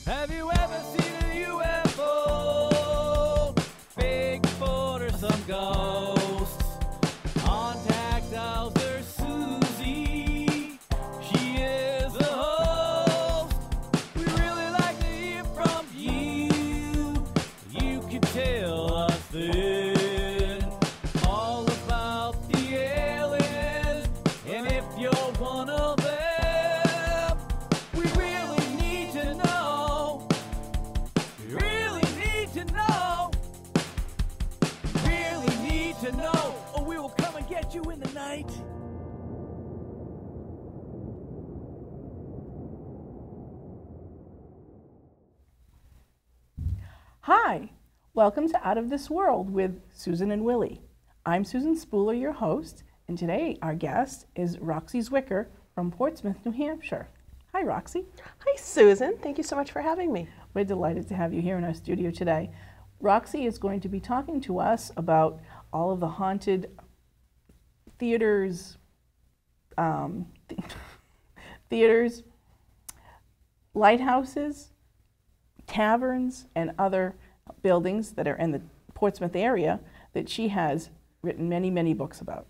Have you ever seen a UFO? Bigfoot or some ghost? On Tactiles, there's Susie. She is the host. We really like to hear from you. You can tell us then all about the aliens. And if you're one of them, we really need to know. We really need to know. We really need to know. Or we will come and get you in the night. Hi, welcome to Out of This World with Susan and Willy. I'm Susan Spooler, your host, and today our guest is Roxy Zwicker from Portsmouth, New Hampshire. Hi, Roxy. Hi, Susan. Thank you so much for having me. We're delighted to have you here in our studio today. Roxy is going to be talking to us about all of the haunted theaters, lighthouses, taverns, and other buildings that are in the Portsmouth area that she has written many, many books about.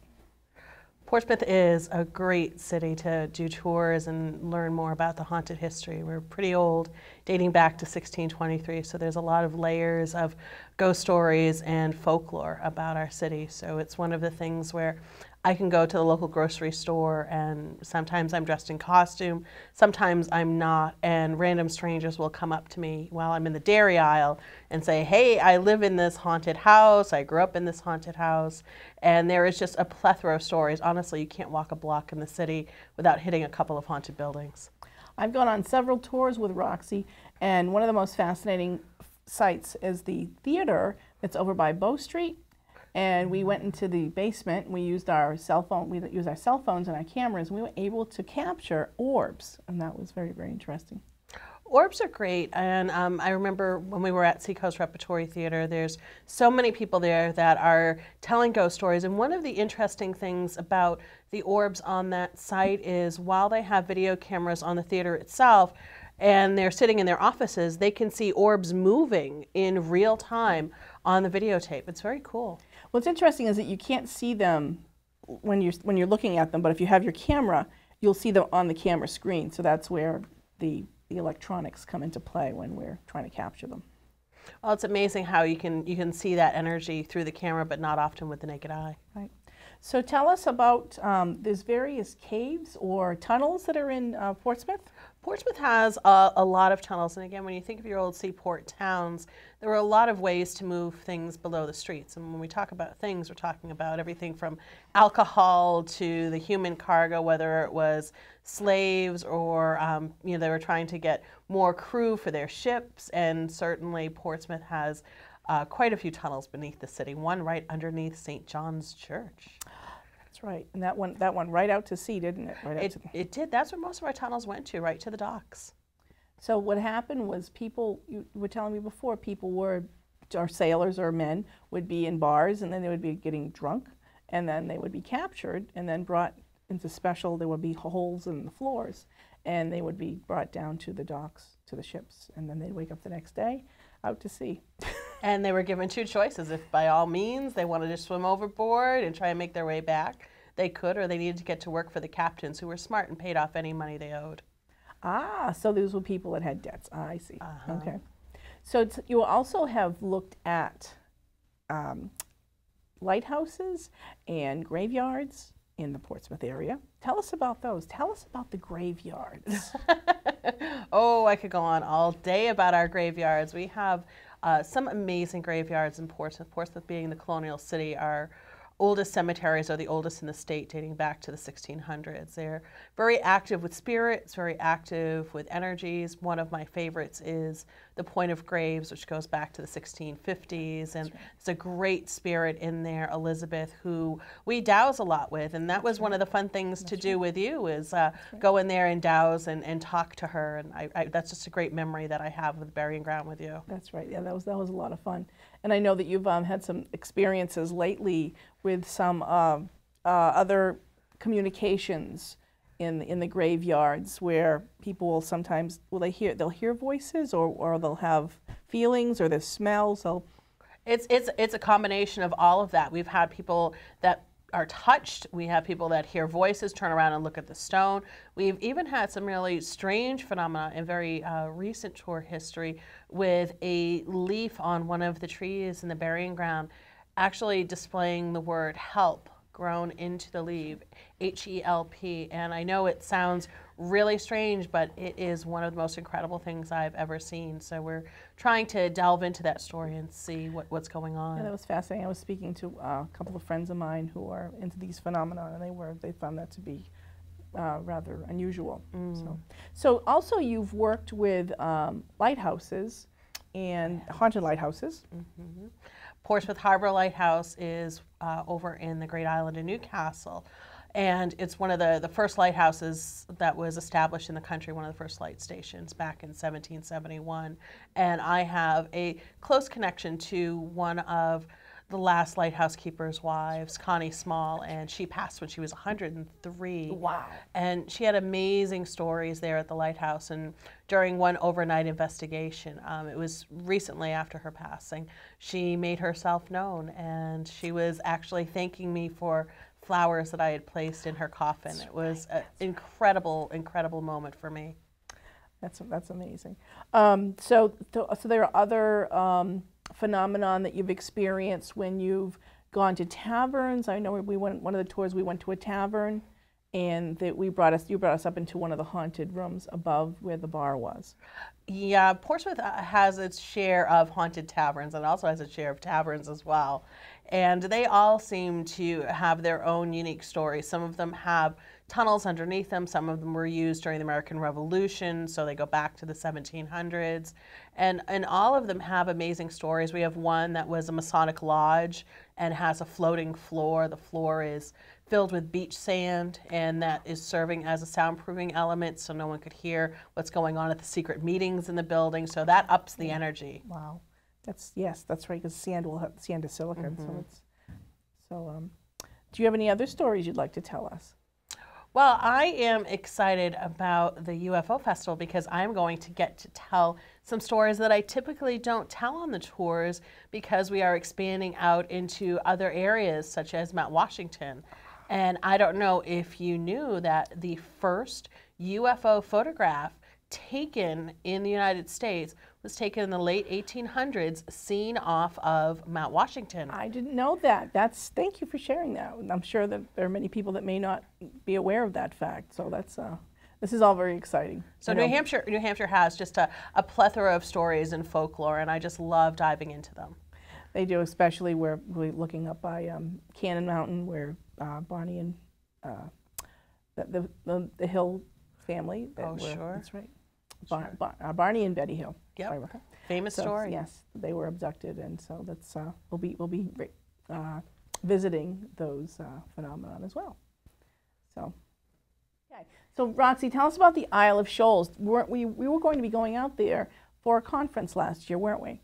Portsmouth is a great city to do tours and learn more about the haunted history. We're pretty old, dating back to 1623, so there's a lot of layers of ghost stories and folklore about our city. So it's one of the things where I can go to the local grocery store and sometimes I'm dressed in costume, sometimes I'm not, and random strangers will come up to me while I'm in the dairy aisle and say, hey, I live in this haunted house, I grew up in this haunted house, and there is just a plethora of stories. Honestly, you can't walk a block in the city without hitting a couple of haunted buildings. I've gone on several tours with Roxy, and one of the most fascinating sites is the theater that's over by Bow Street. And we went into the basement, and we used our cell phone. We used our cell phones and our cameras, and we were able to capture orbs, and that was very, very interesting. Orbs are great, and I remember when we were at Seacoast Repertory Theater, there's so many people there that are telling ghost stories, and one of the interesting things about the orbs on that site is while they have video cameras on the theater itself, and they're sitting in their offices, they can see orbs moving in real time on the videotape. It's very cool. What's interesting is that you can't see them when you're looking at them, but if you have your camera, you'll see them on the camera screen. So that's where the electronics come into play when we're trying to capture them. Well, it's amazing how you can see that energy through the camera, but not often with the naked eye. Right. So tell us about, there's various caves or tunnels that are in Portsmouth? Portsmouth has a lot of tunnels, and again, when you think of your old seaport towns, there were a lot of ways to move things below the streets. And when we talk about things, we're talking about everything from alcohol to the human cargo, whether it was slaves or they were trying to get more crew for their ships. And certainly Portsmouth has quite a few tunnels beneath the city, one right underneath St. John's Church. That's right, and that one right out to sea, didn't it? It did. That's where most of our tunnels went to, right to the docks. So what happened was people, you were telling me before, or sailors or men would be in bars, and then they would be getting drunk, and then they would be captured and then brought into there would be holes in the floors, and they would be brought down to the docks, to the ships, and then they'd wake up the next day out to sea. And they were given two choices. If by all means they wanted to swim overboard and try and make their way back, they could, or they needed to get to work for the captains who were smart and paid off any money they owed. Ah, so these were people that had debts. Ah, I see. Okay. So you also have looked at lighthouses and graveyards in the Portsmouth area. Tell us about those. Tell us about the graveyards. Oh, I could go on all day about our graveyards. We have some amazing graveyards in Portsmouth. Portsmouth being the colonial city, our oldest cemeteries are the oldest in the state, dating back to the 1600s. They're very active with spirits, very active with energies. One of my favorites is the Point of Graves, which goes back to the 1650s, and there's a great spirit in there, Elizabeth, who we douse a lot with, and that was one of the fun things to do with you, is go in there and douse and talk to her, and that's just a great memory that I have with burying ground with you. That's right. Yeah, that was a lot of fun. And I know that you've had some experiences lately with some other communications in the graveyards where people will sometimes they'll hear voices or they'll have feelings or the smells. So it's a combination of all of that. We've had people that are touched. We have people that hear voices, turn around and look at the stone. We've even had some really strange phenomena in very recent tour history with a leaf on one of the trees in the burying ground actually displaying the word help grown into the leaf, H-E-L-P. And I know it sounds really strange, but it is one of the most incredible things I've ever seen. So we're trying to delve into that story and see what's going on. Yeah, that was fascinating. I was speaking to a couple of friends of mine who are into these phenomena, and they found that to be rather unusual. So also you've worked with lighthouses and haunted lighthouses. Portsmouth Harbor Lighthouse is over in the Great Island of Newcastle. And it's one of the first lighthouses that was established in the country, one of the first light stations back in 1771. And I have a close connection to one of the last lighthouse keeper's wives, Connie Small, and she passed when she was 103. Wow. And she had amazing stories there at the lighthouse. And during one overnight investigation, it was recently after her passing, she made herself known, and she was actually thanking me for flowers that I had placed in her coffin. It was an incredible, incredible moment for me. That's amazing. So there are other phenomenon that you've experienced when you've gone to taverns. I know we went one of the tours. We went to a tavern, and that you brought us up into one of the haunted rooms above where the bar was. Yeah, Portsmouth has its share of haunted taverns and also has its share of taverns as well. And they all seem to have their own unique stories. Some of them have tunnels underneath them. Some of them were used during the American Revolution, so they go back to the 1700s. And all of them have amazing stories. We have one that was a Masonic lodge and has a floating floor. The floor is filled with beach sand, and that is serving as a soundproofing element so no one could hear what's going on at the secret meetings in the building. So that ups the energy. Wow. That's right, because sand is silicon. So do you have any other stories you'd like to tell us? Well, I am excited about the UFO Festival because I'm going to get to tell some stories that I typically don't tell on the tours because we are expanding out into other areas such as Mount Washington. And I don't know if you knew that the first UFO photograph taken in the United States was taken in the late 1800s, seen off of Mount Washington. I didn't know that. Thank you for sharing that. I'm sure that there are many people that may not be aware of that fact. So this is all very exciting. So New Hampshire has just a plethora of stories and folklore, and I just love diving into them. They do, especially where we're looking up by Cannon Mountain, where Barney and the Hill family. Sure. That's right. Barney and Betty Hill. Yep. Sorry about that. Famous story. Yes, they were abducted, and so that's we'll be visiting those phenomenon as well. So, okay. So Roxy, tell us about the Isle of Shoals. We were going to be going out there for a conference last year, weren't we?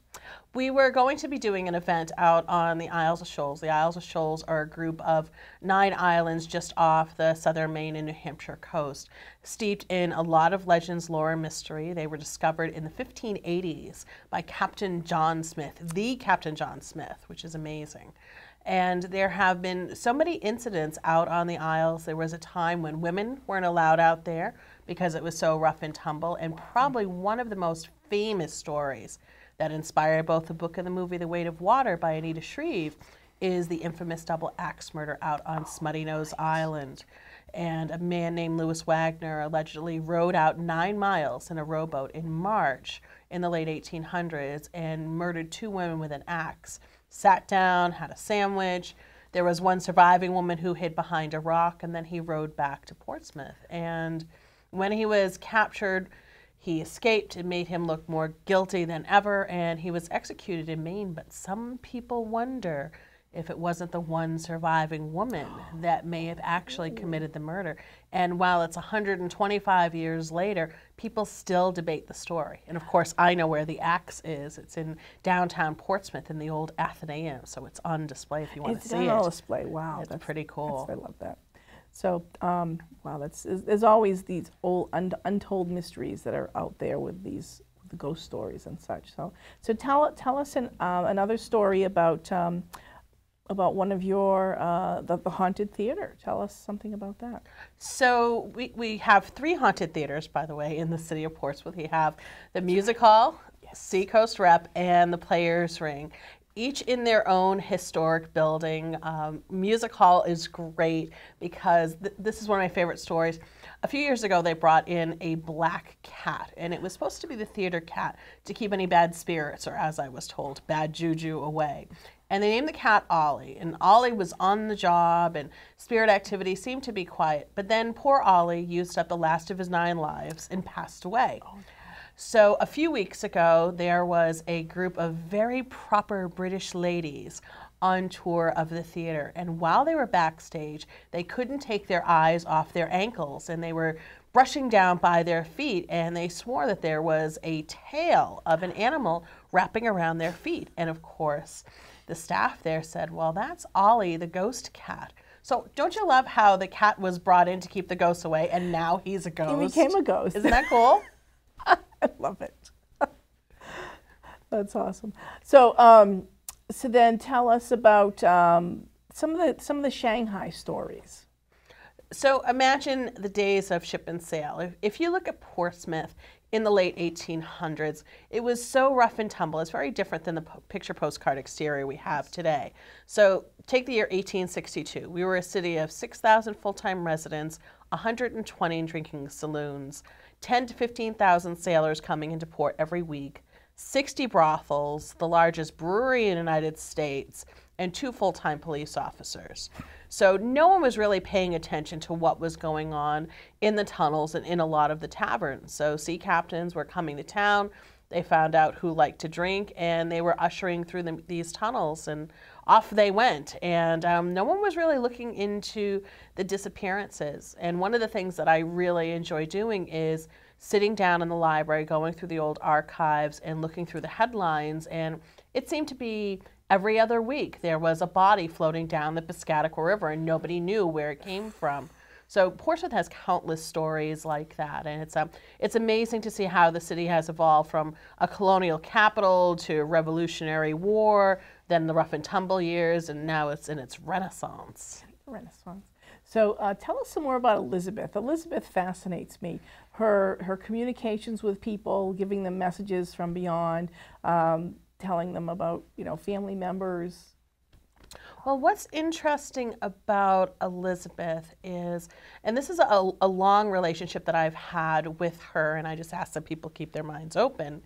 We were going to be doing an event out on the Isles of Shoals. The Isles of Shoals are a group of 9 islands just off the southern Maine and New Hampshire coast, steeped in a lot of legends, lore, and mystery. They were discovered in the 1580s by Captain John Smith, the Captain John Smith, which is amazing. And there have been so many incidents out on the Isles. There was a time when women weren't allowed out there because it was so rough and tumble, and probably one of the most famous stories that inspired both the book and the movie The Weight of Water by Anita Shreve is the infamous double axe murder out on Smutty Nose Island. And a man named Louis Wagner allegedly rowed out 9 miles in a rowboat in March in the late 1800s and murdered 2 women with an axe. Sat down, had a sandwich. There was one surviving woman who hid behind a rock, and then he rowed back to Portsmouth. And when he was captured, he escaped. It made him look more guilty than ever, and he was executed in Maine. But some people wonder if it wasn't the one surviving woman that may have actually committed the murder. And while it's 125 years later, people still debate the story. And of course, I know where the axe is. It's in downtown Portsmouth in the old Athenaeum, so it's on display if you want to see it. It's on display. Wow, It's pretty cool. I love that. So, wow, there's always these old untold mysteries that are out there with these the ghost stories and such. So tell us another story about one of your the haunted theater. Tell us something about that. So we have 3 haunted theaters, by the way, in the city of Portsmouth. We have the Music Hall, yes, Seacoast Rep, and the Players Ring, each in their own historic building. Music Hall is great because this is one of my favorite stories. A few years ago, they brought in a black cat, and it was supposed to be the theater cat to keep any bad spirits, or as I was told, bad juju away. And they named the cat Ollie, and Ollie was on the job, and spirit activity seemed to be quiet. But then poor Ollie used up the last of his 9 lives and passed away. Oh. So a few weeks ago, there was a group of very proper British ladies on tour of the theater. And while they were backstage, they couldn't take their eyes off their ankles, and they were brushing down by their feet, and they swore that there was a tail of an animal wrapping around their feet. And of course, the staff there said, well, that's Ollie, the ghost cat. So don't you love how the cat was brought in to keep the ghosts away, and now he's a ghost? He became a ghost. Isn't that cool? I love it. That's awesome. So, so then tell us about some of the Shanghai stories. So imagine the days of ship and sail. If you look at Portsmouth in the late 1800s, it was so rough and tumble. It's very different than the picture postcard exterior we have today. So take the year 1862. We were a city of 6,000 full-time residents, 120 drinking saloons, 10 to 15,000 sailors coming into port every week, 60 brothels, the largest brewery in the United States, and 2 full-time police officers. So no one was really paying attention to what was going on in the tunnels and in a lot of the taverns. So sea captains were coming to town, they found out who liked to drink, and they were ushering through these tunnels, and off they went. And no one was really looking into the disappearances. And one of the things that I really enjoy doing is sitting down in the library, going through the old archives and looking through the headlines, and it seemed to be every other week there was a body floating down the Piscataqua River and nobody knew where it came from. So Portsmouth has countless stories like that, and it's amazing to see how the city has evolved from a colonial capital to Revolutionary War, then the rough and tumble years, and now it's in its renaissance. Renaissance. So tell us some more about Elizabeth. Elizabeth fascinates me. Her communications with people, giving them messages from beyond, telling them about, family members. Well, what's interesting about Elizabeth is, and this is a long relationship that I've had with her, and I just ask that people keep their minds open.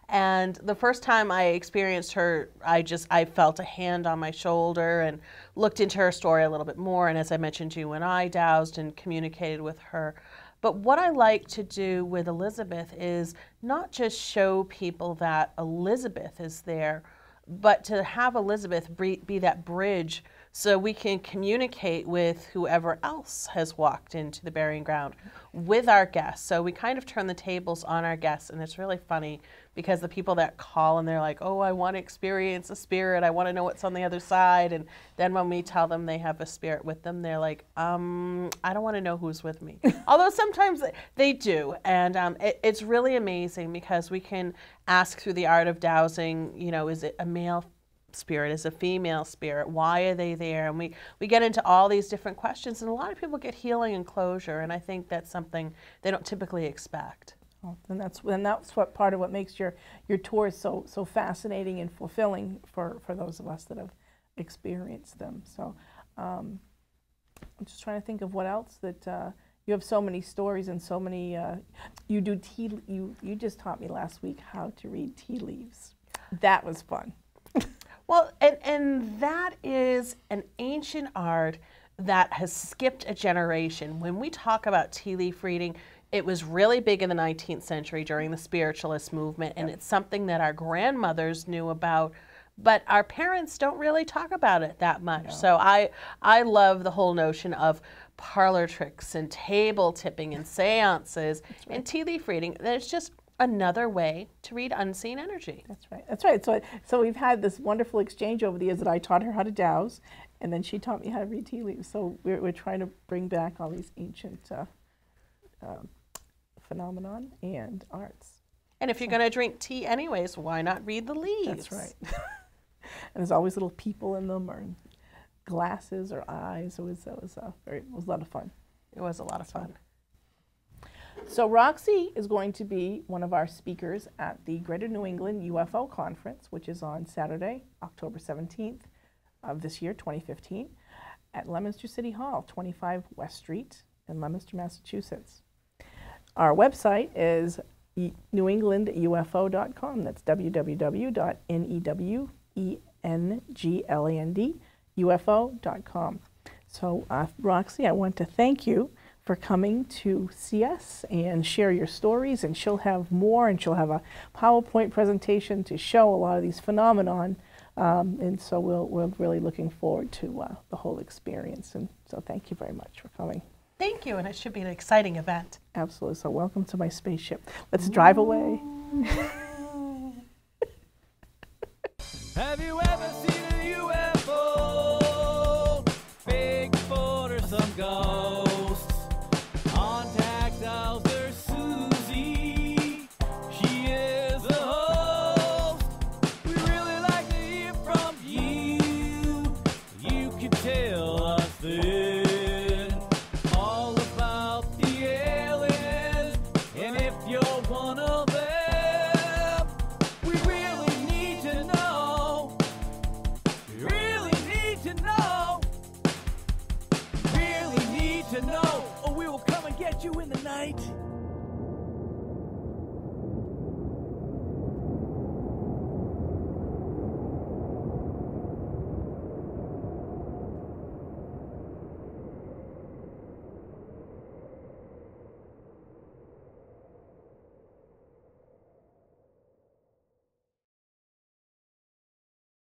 And the first time I experienced her, I felt a hand on my shoulder and looked into her story a little bit more. And as I mentioned, you and I dowsed and communicated with her. But what I like to do with Elizabeth is not just show people that Elizabeth is there, but to have Elizabeth be that bridge so we can communicate with whoever else has walked into the burying ground with our guests. So we kind of turn the tables on our guests, and it's really funny because the people that call and they're like, oh, I want to experience a spirit, I want to know what's on the other side, and then when we tell them they have a spirit with them, they're like, I don't want to know who's with me. Although sometimes they do, and it's really amazing because we can ask through the art of dowsing, is it a male spirit, is a female spirit, why are they there? And we get into all these different questions, and a lot of people get healing and closure, and I think that's something they don't typically expect. Oh, and that's what part of what makes your tours so fascinating and fulfilling for those of us that have experienced them. So I'm just trying to think of what else that you have so many stories and so many. You do you just taught me last week how to read tea leaves. That was fun. Well, and that is an ancient art that has skipped a generation. When we talk about tea leaf reading, it was really big in the 19th century during the spiritualist movement, and it's something that our grandmothers knew about, but our parents don't really talk about it that much. No. So I love the whole notion of parlor tricks and table tipping and seances and tea leaf reading. There's just another way to read unseen energy. That's right. That's right. So we've had this wonderful exchange over the years that I taught her how to dowse, And then she taught me how to read tea leaves. So we're trying to bring back all these ancient phenomenon and arts. And if you're going to drink tea anyways, why not read the leaves? That's right. And there's always little people in them, or glasses, or eyes. It was a lot of fun. It was a lot of fun. So Roxy is going to be one of our speakers at the Greater New England UFO Conference, which is on Saturday, October 17th of this year, 2015, at Leominster City Hall, 25 West Street in Leominster, Massachusetts. Our website is newenglandufo.com. That's www.newenglandufo.com. So, Roxy, I want to thank you for coming to see us and share your stories, and she'll have more, and she'll have a PowerPoint presentation to show a lot of these phenomenon, and so we're really looking forward to the whole experience, and so thank you very much for coming. Thank you, and it should be an exciting event. Absolutely. So welcome to my spaceship. Let's drive away. Have you ever seen